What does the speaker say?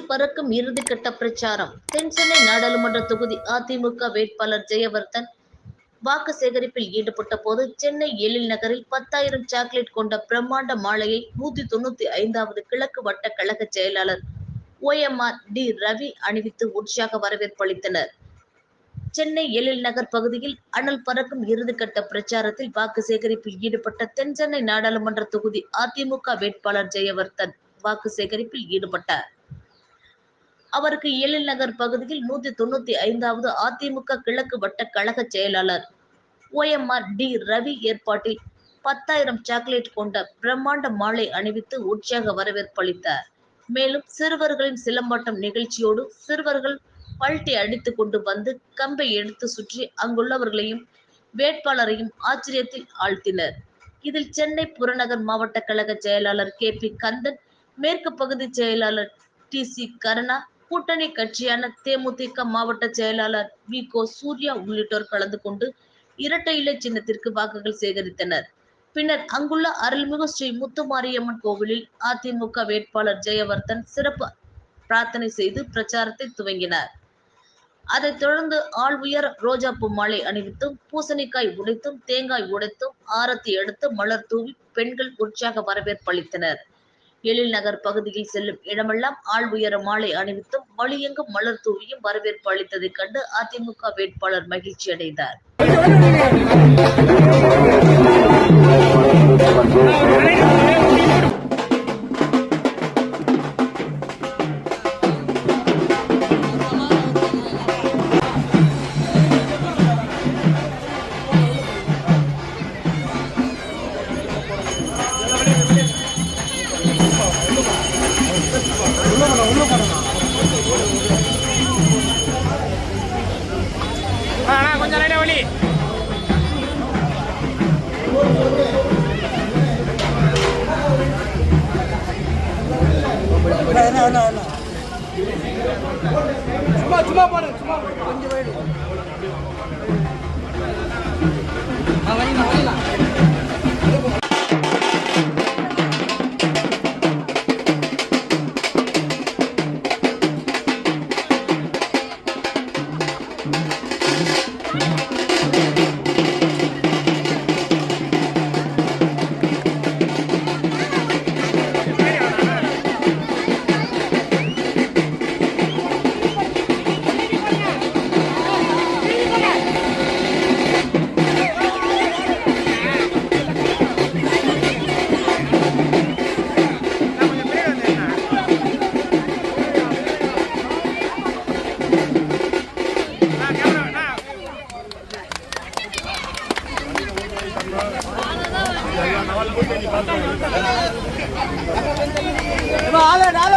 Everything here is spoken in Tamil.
பறக்கும் இறுதிக்கட்ட பிரச்சாரம். தென்சென்னை நாடாளுமன்ற தொகுதி அதிமுக வேட்பாளர் ஜெயவர்தன் வாக்கு சேகரிப்பில் ஈடுபட்ட போது சென்னை எழில் நகரில் 10,000 சாக்லேட் கொண்ட பிரம்மாண்ட மாலையை 195வது கிழக்கு வட்ட கழக செயலாளர் OMR டி ரவி அணிவித்து உற்சாக வரவேற்பு அளித்தனர். சென்னை எழில் நகர் பகுதியில் அனல் பறக்கும் இறுதிக்கட்ட பிரச்சாரத்தில் வாக்கு சேகரிப்பில் ஈடுபட்ட தென்சென்னை நாடாளுமன்ற தொகுதி அதிமுக வேட்பாளர் ஜெயவர்தன் வாக்கு சேகரிப்பில் ஈடுபட்டார். அவருக்கு எழில் நகர் பகுதியில் 195வது அதிமுக கிழக்கு வட்ட கழக செயலாளர் OMR டி ரவி ஏற்பாட்டில் 10,000 சாக்லேட் கொண்ட பிரம்மாண்ட மாலை அணிவித்து உற்சாக வரவேற்பு அளித்தார். மேலும் சிறுவர்களின் சிலம்பாட்டம் நிகழ்ச்சியோடு சிறுவர்கள் பல்டி அடித்துக் கொண்டு வந்து கம்பை எடுத்து சுற்றி அங்குள்ளவர்களையும் வேட்பாளரையும் ஆச்சரியத்தில் ஆழ்த்தினர். இதில் சென்னை புறநகர் மாவட்ட கழக செயலாளர் KP கந்தன், மேற்கு பகுதி செயலாளர் TC கருணா, கூட்டணி கட்சியான தேமுதிக மாவட்ட செயலாளர் VCO சூர்யா உள்ளிட்டோர் கலந்து கொண்டு இரட்டை இலை சின்னத்திற்கு வாக்குகள் சேகரித்தனர். பின்னர் அங்குள்ள அருள்மிகு ஸ்ரீ முத்துமாரியம்மன் கோவிலில் அதிமுக வேட்பாளர் ஜெயவர்தன் சிறப்பு பிரார்த்தனை செய்து பிரச்சாரத்தை துவங்கினார். அதைத் தொடர்ந்து ஆள் உயர ரோஜாப்பூ மாலை அணிவித்தும், பூசணிக்காய் உடைத்தும், தேங்காய் உடைத்தும், ஆரத்தி எடுத்து மலர் தூவி பெண்கள் உற்சாக வரவேற்பு அளித்தனர். எழில் நகர் பகுதியில் செல்லும் இடமெல்லாம் ஆள் உயர மாலை அணிவித்தும், வழியெங்கும் மலர் தூவியும் வரவேற்பு அளித்ததைக் கண்டு அதிமுக வேட்பாளர் மகிழ்ச்சி அடைந்தார். கொஞ்சம் லைட்டா வழி சும்மா பாரு, சும்மா கொஞ்சம் வழி ஆள